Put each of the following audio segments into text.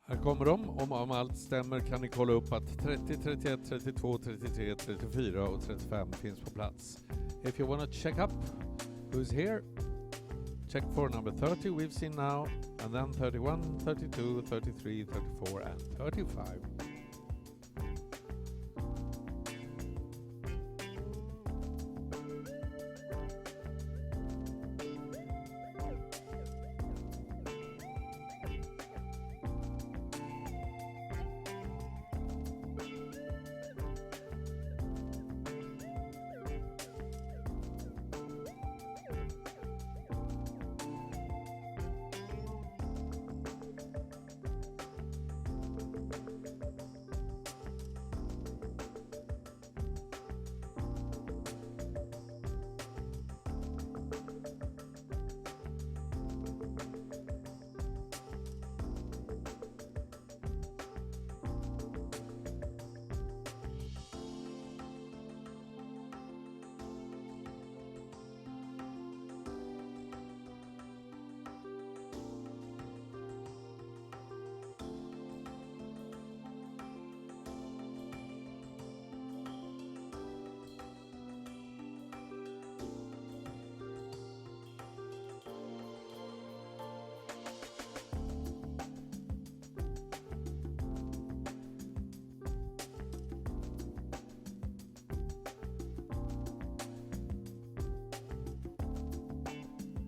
Här kommer de. Om allt stämmer kan ni kolla upp att 30, 31, 32, 33, 34 och 35 finns på plats. If you want to check up who's here, check for number 30 we've seen now, and then 31, 32, 33, 34 and 35.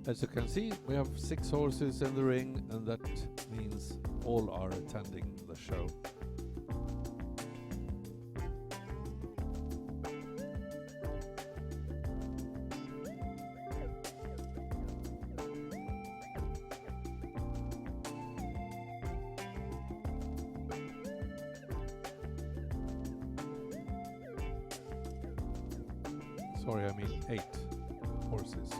As you can see, we have 6 horses in the ring, and that means all are attending the show. Sorry, I mean 8 horses.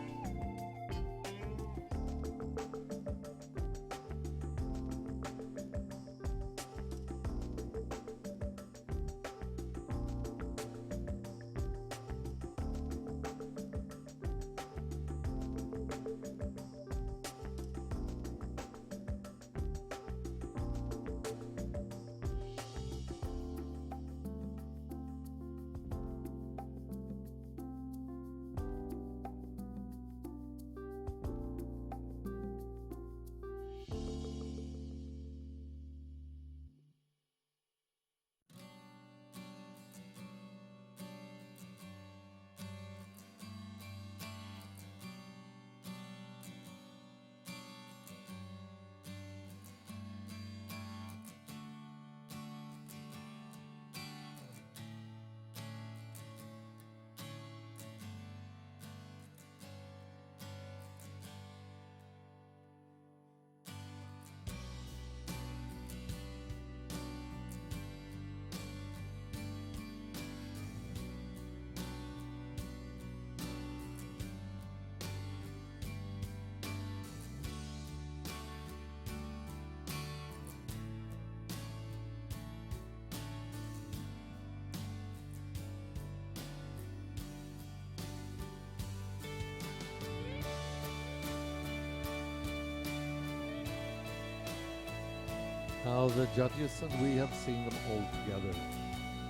Now the judges and we have seen them all together.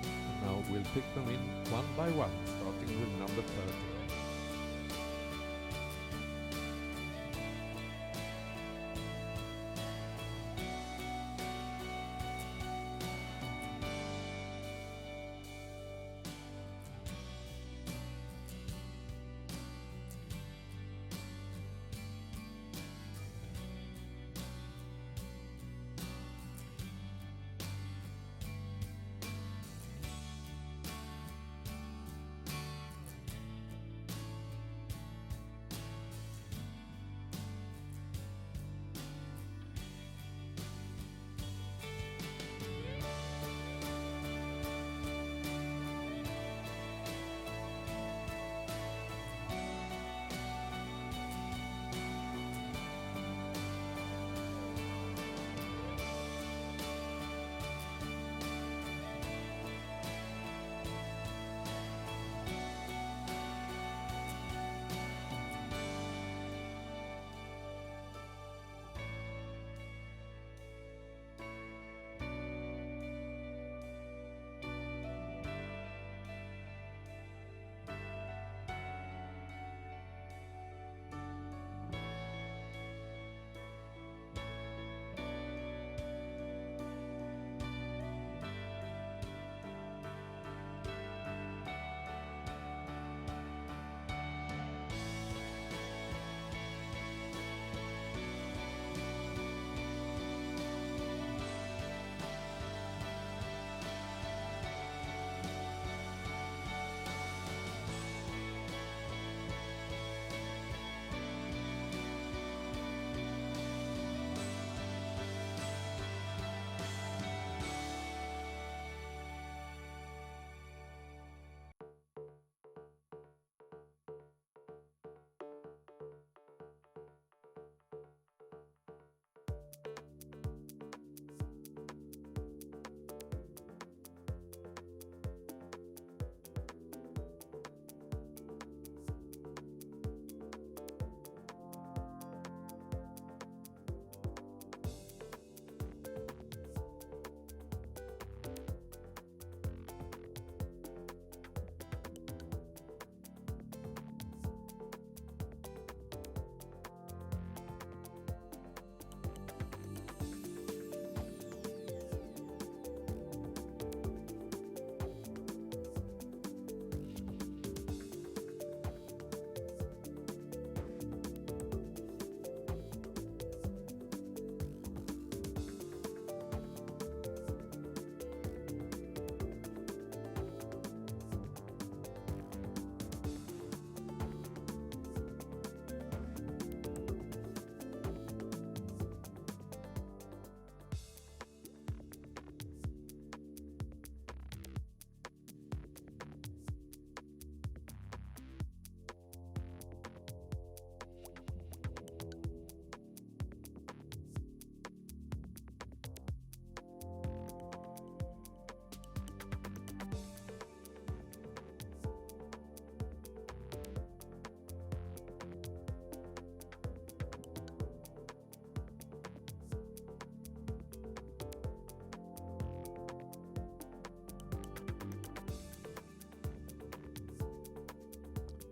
And now we'll pick them in one by one, starting with number 30.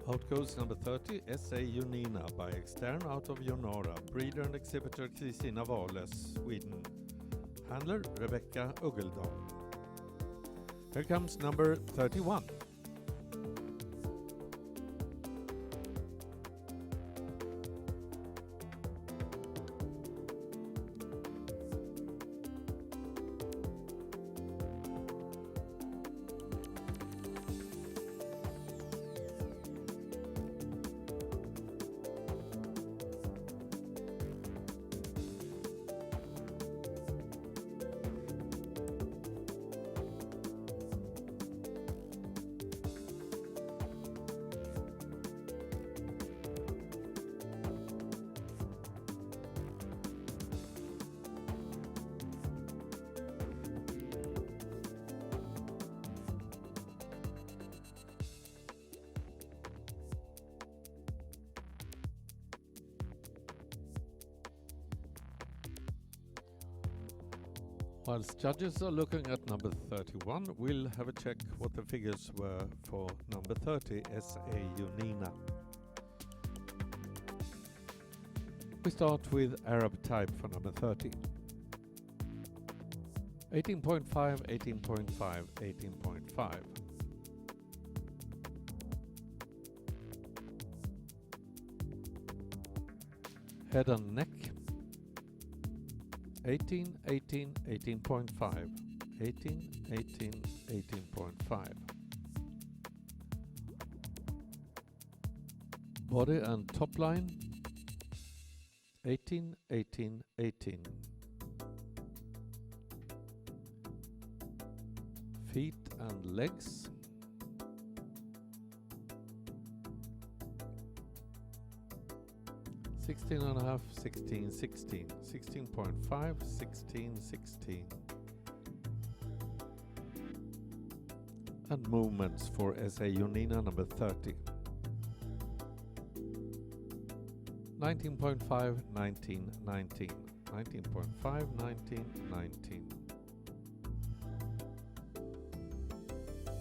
Out goes number 30, S.A. Junina by Extern out of Jonara. Breeder and exhibitor Kristina Wales, Sweden. Handler Rebecca Uggeldal. Here comes number 31. Whilst judges are looking at number 31, we'll have a check what the figures were for number 30, S.A. Junina. We start with Arab type for number 30. 18.5, 18.5, 18.5. Head and neck. 18, 18, 18.5, 18, 18, 18.5. Body and top line, 18, 18, 18. Feet and legs, 16.5, 16, 16, 16.5, 16, 16. And movements for S.A. Junina number 30. 19.5, 19, 19. 19.5, 19, 19.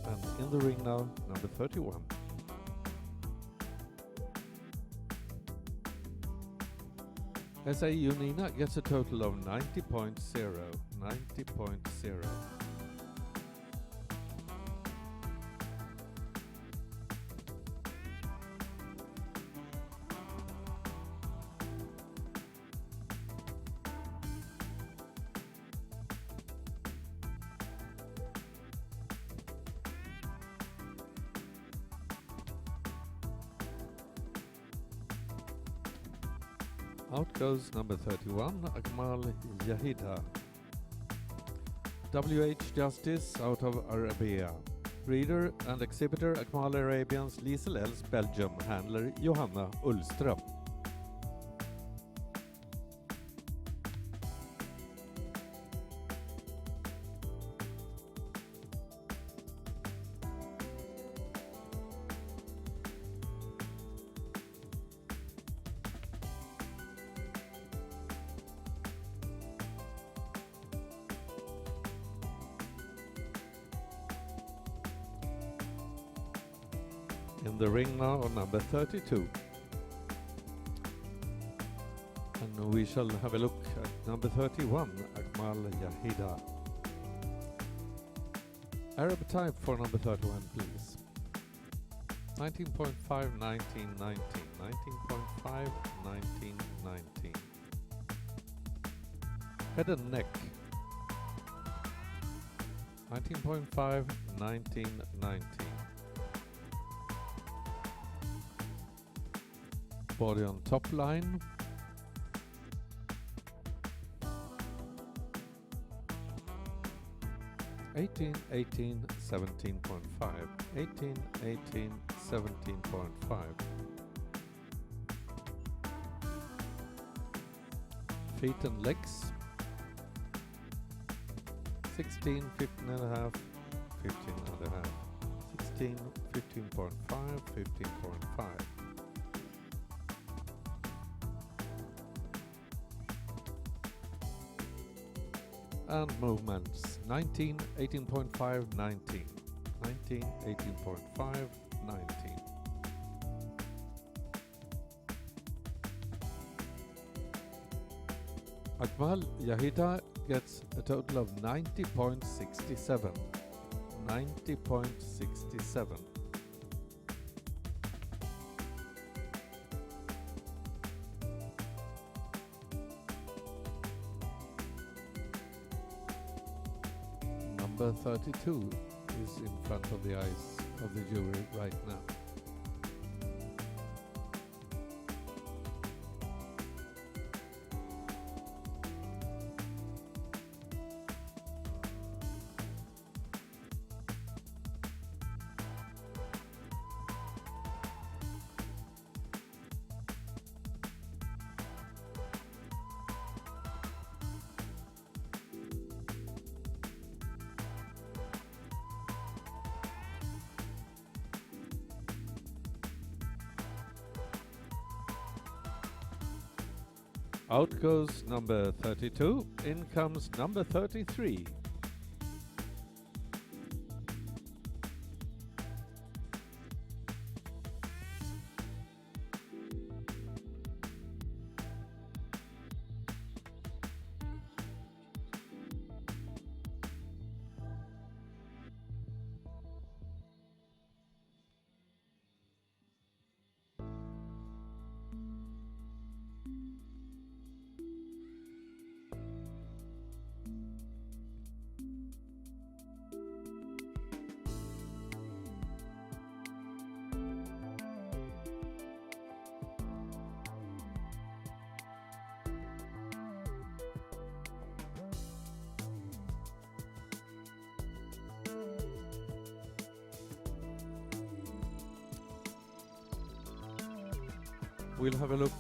And in the ring now, number 31. S.A. Junina gets a total of 90.0, 90.0. Out goes number 31, Akmal Yahida. WH Justice out of Arabia. Breeder and exhibitor Akmal Arabians, Liesel Els, Belgium. Handler Johanna Ullström. In the ring now on number 32. And we shall have a look at number 31, Akmal Yahida. Arab type for number 31, please. 19.5, 19, 19. 19.5, 19, 19. Head and neck. 19.5, 19, 19. Body on top line. (18, 18, 17.5). 18, 18, 17.5. Feet and legs. 16, 15 and a half, 15 and a half. 16, 15.5, 15.5. And movements 19, 18.5, 19. 19, 18.5, 19. Akmal Yahida gets a total of 90.67. 90.67. Number 32 is in front of the eyes of the jury right now. Out goes number 32, in comes number 33. We'll have a look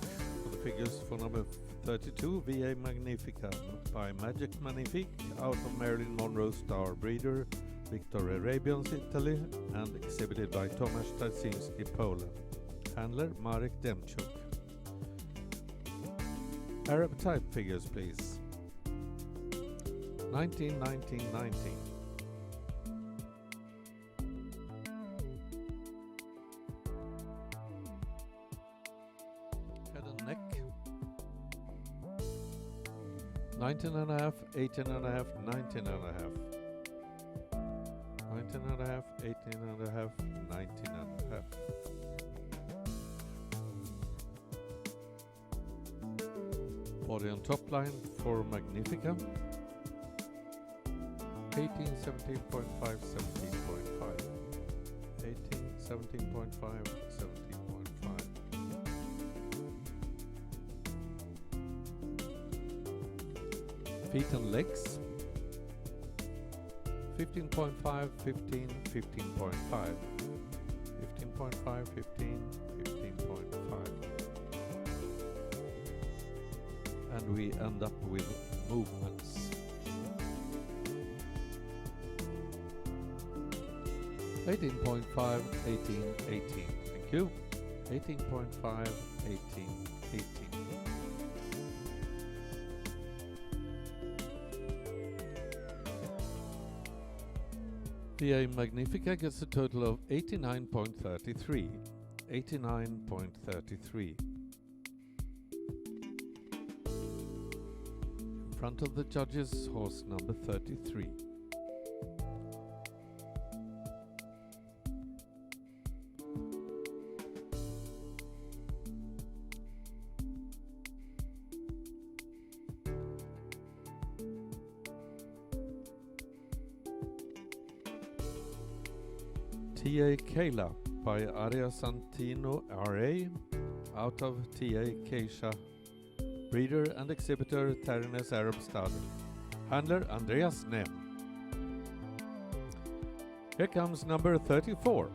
for the figures for number 32, VA Magnifica by Magic Magnifique, out of Marilyn Monroe Star Breeder, Victor Arabians, Italy, and exhibited by Tomasz Tarczynski, Poland. Handler Marek Demchuk. Arab type figures, please. 19, 19, 19. Head and neck. 19 and a half, 18 and a half, 19 and a half. 19 and a half, 18 and a half, 19 and a half. Body on top line for Magnifica. 18, 17.5, 17.5. 18, 17.5, 17.5. Feet and legs. 15.5, 15, 15.5. 15.5, 15, 15.5. And we end up with movements. 18.5, 18, 18. Thank you. 18.5, 18, 18. VA Magnifica gets a total of 89.33. 89.33. In front of the judges, horse number 33. TA Kayla by Aria Santino RA, out of TA Keisha, breeder and exhibitor Terines Arab Stud, handler Andreas Nem. Here comes number 34.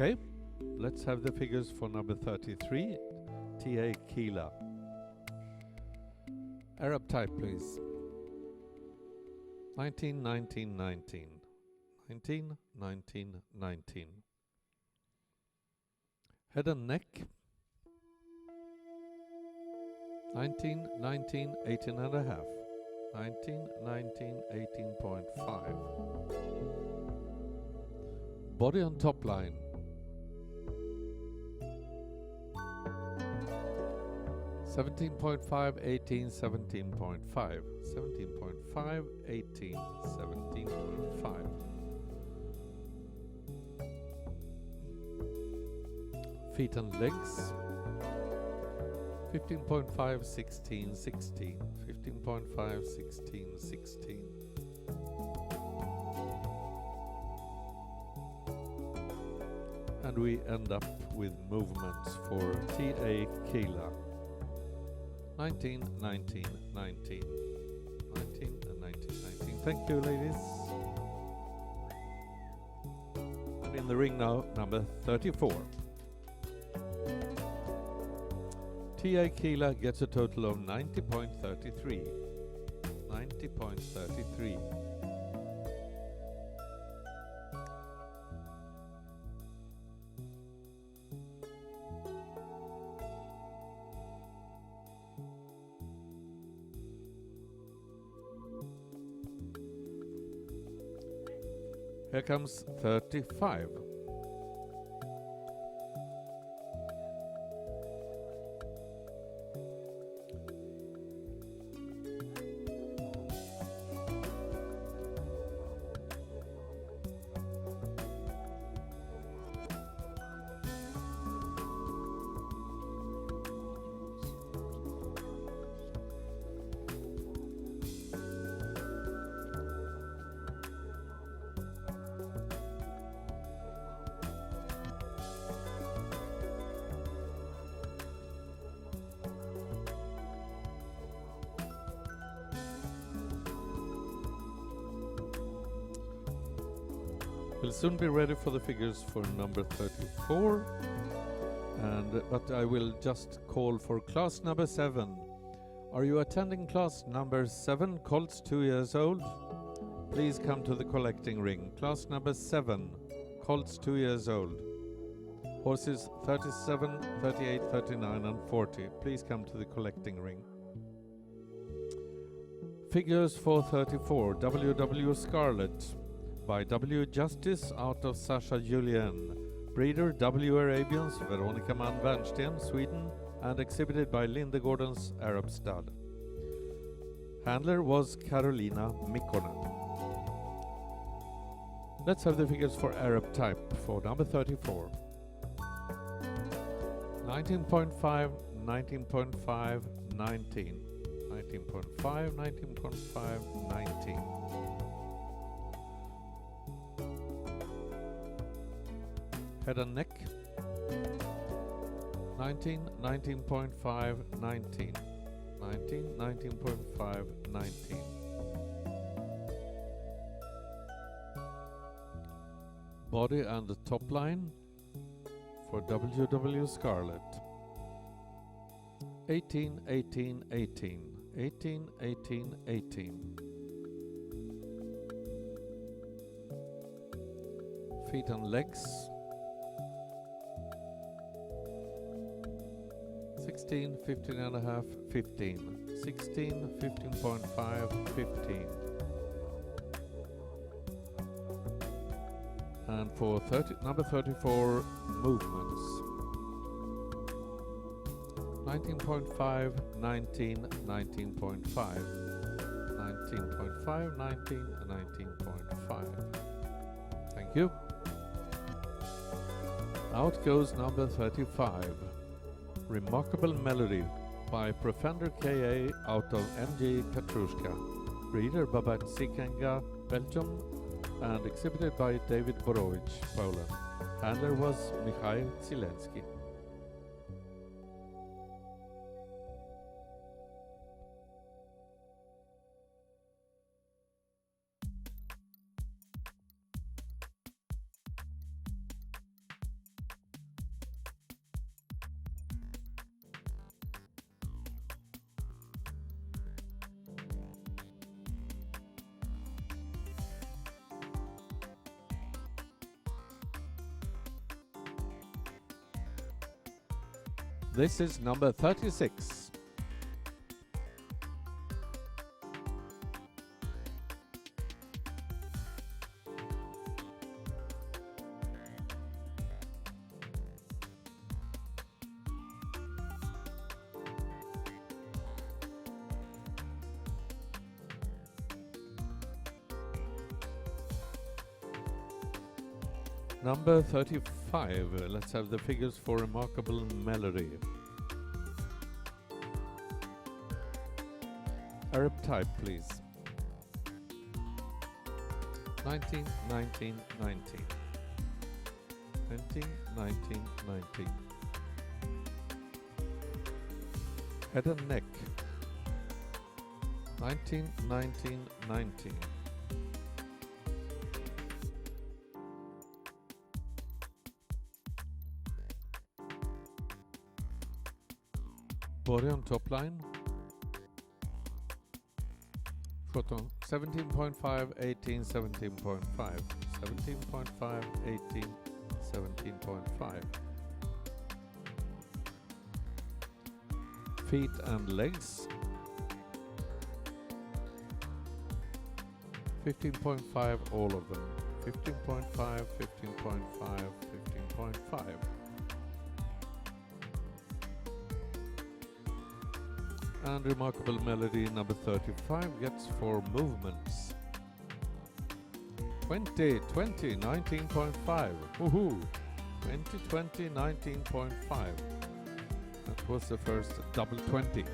Okay, let's have the figures for number 33, TA Kila. Arab type, please. 19, 19, 19. 19, 19, 19. Head and neck. 19, 19, 18 and a half. 19, 19, 18.5. Body on top line. 17.5, 18, 17.5. 17.5, 18, 17.5. Feet and legs. 15.5, 16, 16. 15.5, 16, 16. And we end up with movements for TA Kila. 19, 19, 19. 19 and 19, 19. Thank you, ladies. And in the ring now, number 34. TA Kila gets a total of 90.33. 90.33. Here comes 35. We'll soon be ready for the figures for number 34, but I will just call for class number 7. Are you attending class number 7, colts 2 years old? Please come to the collecting ring. Class number 7, colts 2 years old. Horses 37, 38, 39 and 40. Please come to the collecting ring. Figures for 34, WW Scarlet. By W. Justice out of Sasha Julien. Breeder W. Arabians, Veronica Mann Bernsten, Sweden, and exhibited by Linde Gordon's Arab Stud. Handler was Carolina Mikkonen. Let's have the figures for Arab type for number 34. 19.5, 19.5, 19. 19.5, 19.5, 19. Head and neck. 19, 19.5, 19. 19, 19.5, 19. Body and the top line for WW Scarlet. 18, 18, 18. 18, 18, 18. Feet and legs. 16, 15 and a half, 15. 16, 15.5, 15. And for number 34, movements. 19.5, 19, 19.5. 19.5, 19, 19.5. Thank you. Out goes number 35. Remarkable Melody by Profender K.A. out of MG Petrushka. Breeder Babette Sikenga, Belgium, and exhibited by David Borowicz, Poland. Handler was Mikhail Zielinski. This is number 36. Number 35, let's have the figures for Remarkable Melody. Arab type, please. 19, 19, 19. 20, 19, 19. Head and neck. 19, 19, 19. Body on top line. 17.5, 18, 17.5. 17.5, 18, 17.5. Feet and legs. 15.5, all of them. 15.5, 15.5, 15.5. And Remarkable Melody number 35 gets 4 movements. 20, 20, 19.5. Woohoo! 20, 20, 19.5. That was the first double 20.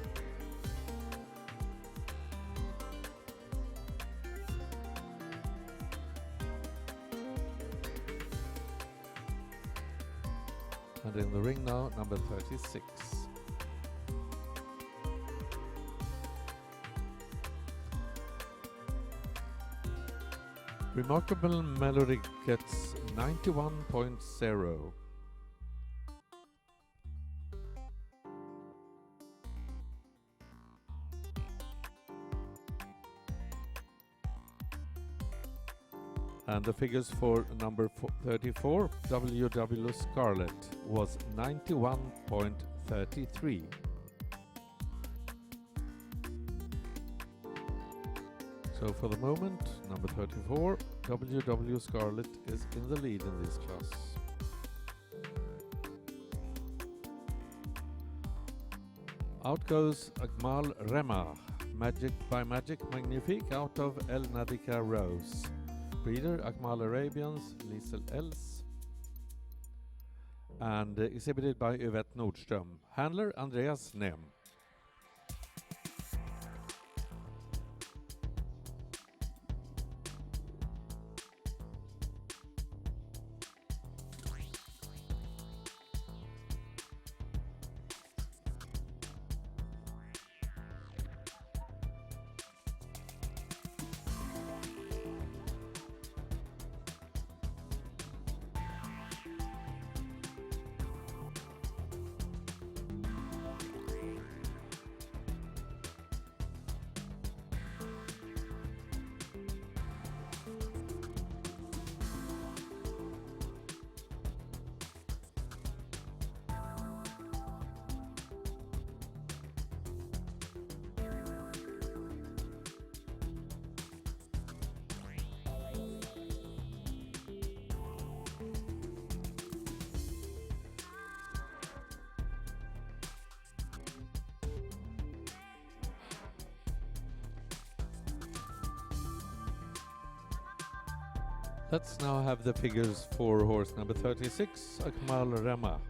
And in the ring now, number 36. Remarkable Melody gets 91.0. And the figures for number 34, WW Scarlett, was 91.33. So for the moment, number 34, WW Scarlett is in the lead in this class. Out goes Akmal Rema, Magic by Magic Magnifique out of El Nadika Rose. Breeder Akmal Arabians, Liesel Els. And exhibited by Yvette Nordström. Handler Andreas Nem. Let's now have the figures for horse number 36, Akmal Rema.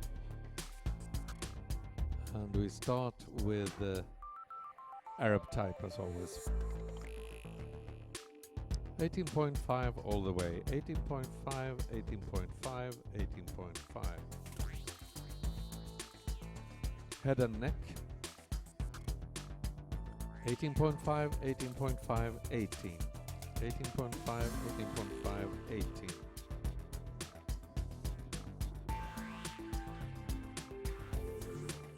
And we start with Arab type as always. 18.5 all the way. 18.5, 18.5, 18.5. Head and neck. 18.5, 18.5, 18. 18.5, 18.5, 18.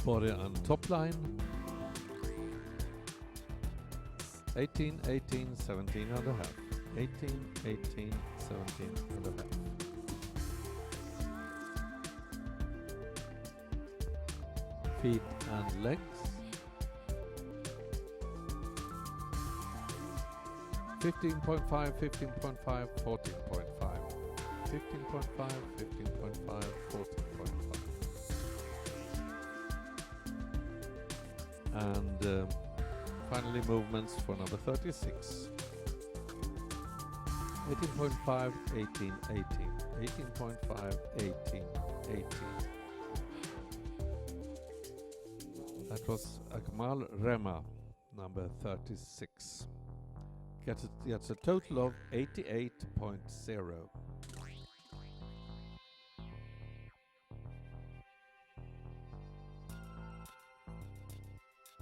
Body on top line. 18, 18, 17 and a half. 18, 18, 17 and a half. feet and legs. 15.5, 15.5, 14.5. 15.5, 15.5, 14.5. And finally movements for number 36. 18.5, 18, 18. 18.5, 18, 18. That was Akmal Rema, number 36. Gets a total of 88.0.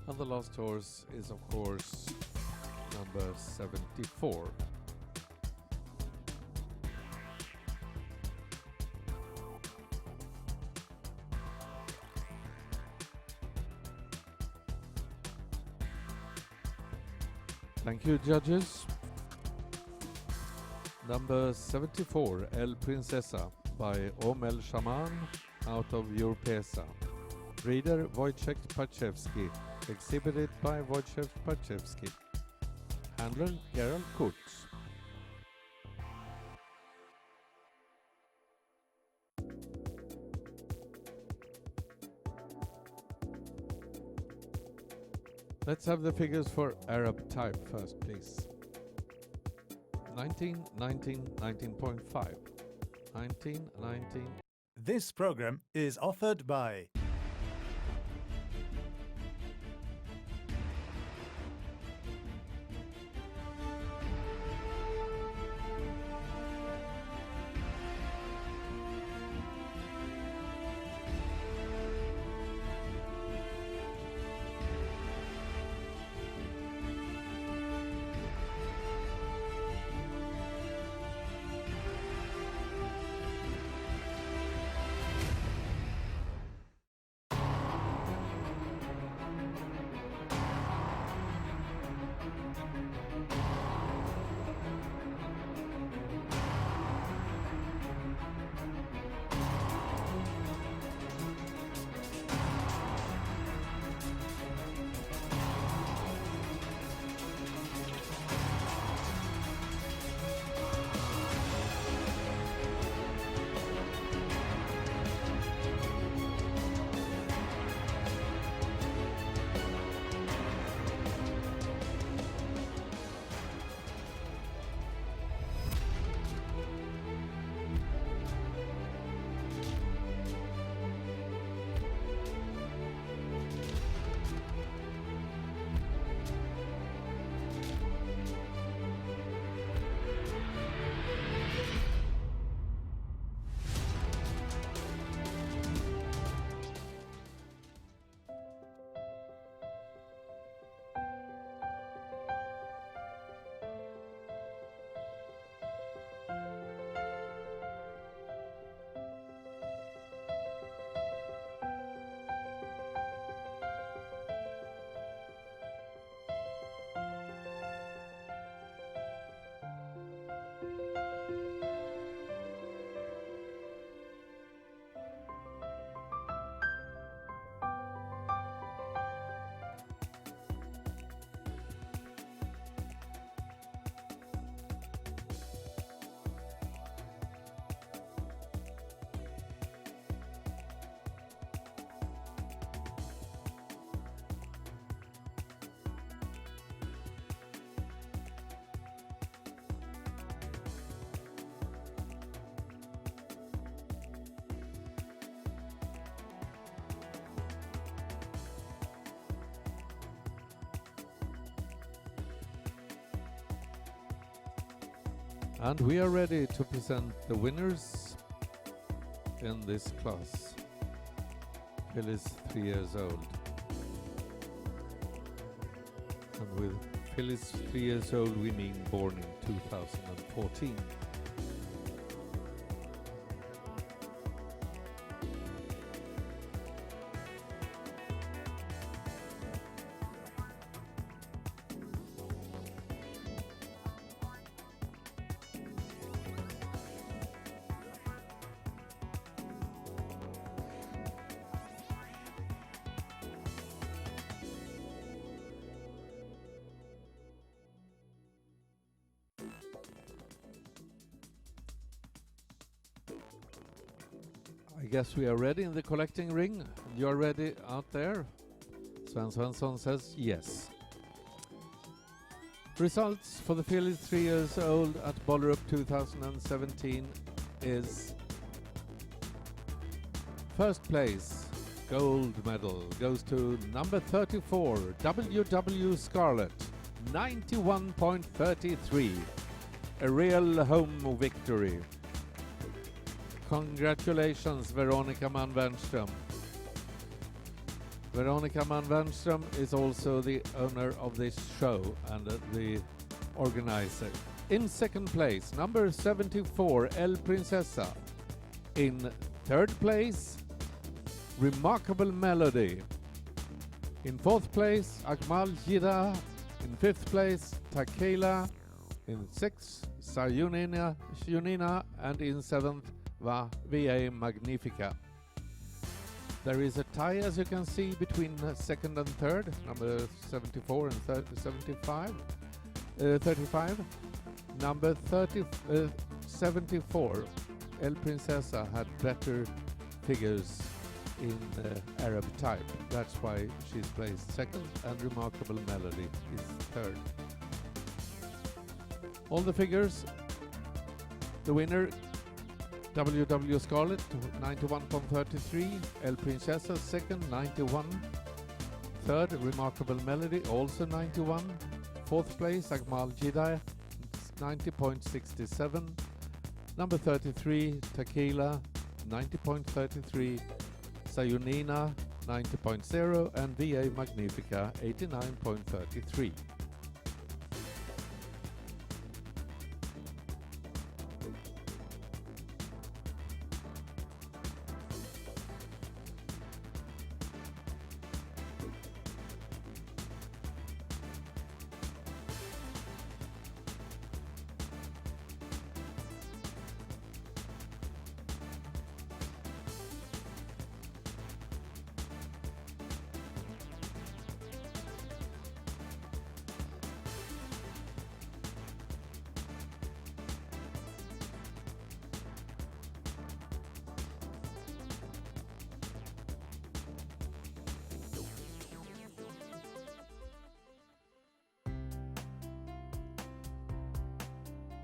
And the last horse is, of course, number 74. Thank you, judges. Number 74, El Princesa by Omel Shaman out of Europesa. Breeder Wojciech Pachewski. Exhibited by Wojciech Pachewski. Handler Gerald Kurtz. Let's have the figures for Arab type first, please. 19, 19, 19.5. 19, 19. This program is offered by And we are ready to present the winners in this class. Phil is 3 years old. And with Phil is 3 years old, we mean born in 2014. I guess we are ready in the collecting ring. You are ready out there? Sven Svensson says yes. Results for the filly 3 years old at Bollerup 2017 is first place, gold medal, goes to number 34, WW Scarlet, 91.33. A real home victory. Congratulations, Veronica Mann-Wernström. Veronica Mann-Wernström is also the owner of this show and the organizer. In second place, number 74, El Princesa. In third place, Remarkable Melody. In fourth place, Akmal Jida. In fifth place, Takela. In sixth, Sayunina, and in seventh, VA Magnifica. There is a tie, as you can see, between second and third, number 74 and 35. Number 74, El Princesa, had better figures in Arab type. That's why she's placed second, and Remarkable Melody is third. All the figures, the winner, WW Scarlet, 91.33, El Princesa second, 91. Third, Remarkable Melody, also 91. Fourth place, Akmal Jidai, 90.67. Number 33, Tequila, 90.33. Sayunina, 90.0. And VA Magnifica, 89.33.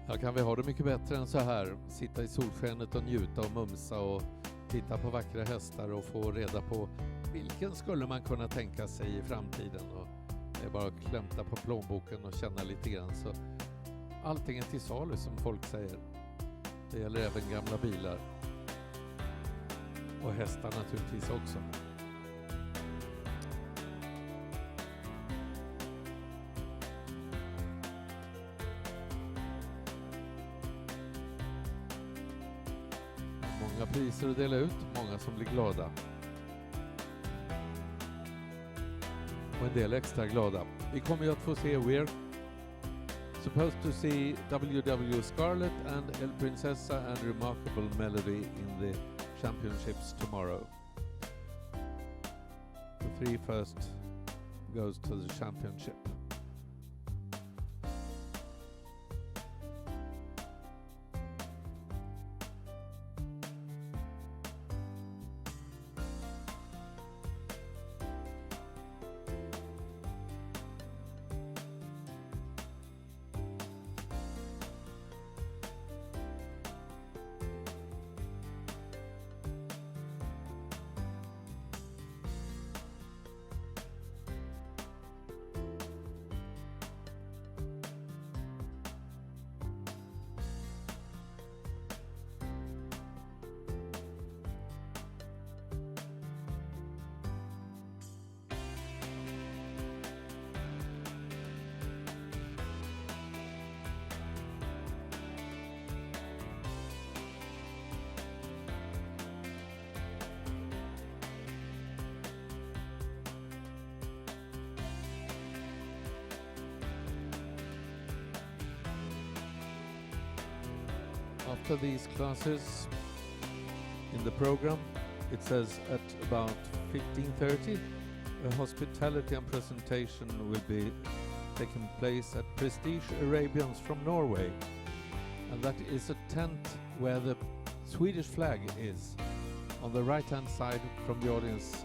Ja, kan vi ha det mycket bättre än så här? Sitta i solskenet och njuta och mumsa och titta på vackra hästar och få reda på vilken skulle man kunna tänka sig i framtiden. Och det är bara att klämta på plånboken och känna lite grann. Så allting är till salu, som folk säger. Det gäller även gamla bilar. Och hästar naturligtvis också. Många priser att dela ut, många som blir glada. Och en del extra glada. Vi kommer ju att få se, we're supposed to see WW Scarlet and El Princesa and Remarkable Melody in the championships tomorrow. The 3 first goes to the championship. After these classes in the program, it says at about 15:30 a hospitality and presentation will be taking place at Prestige Arabians from Norway, and that is a tent where the Swedish flag is. on the right hand side from the audience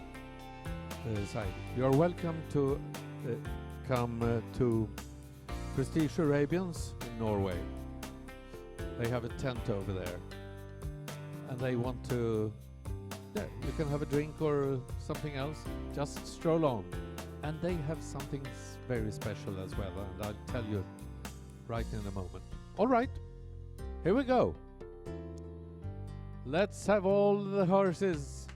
side. You are welcome to come to Prestige Arabians in Norway. They have a tent over there, and they want to, yeah, you can have a drink or something else, just stroll on. And they have something very special as well, and I'll tell you right in a moment. All right, here we go. Let's have all the horses.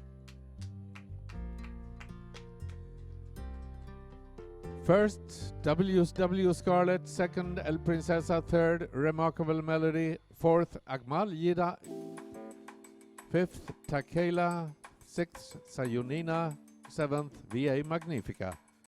First, W Scarlet. Second, El Princesa. Third, Remarkable Melody. Fourth, Agmal Yida. Fifth, Takela. Sixth, Sayonina. Seventh, VA Magnifica.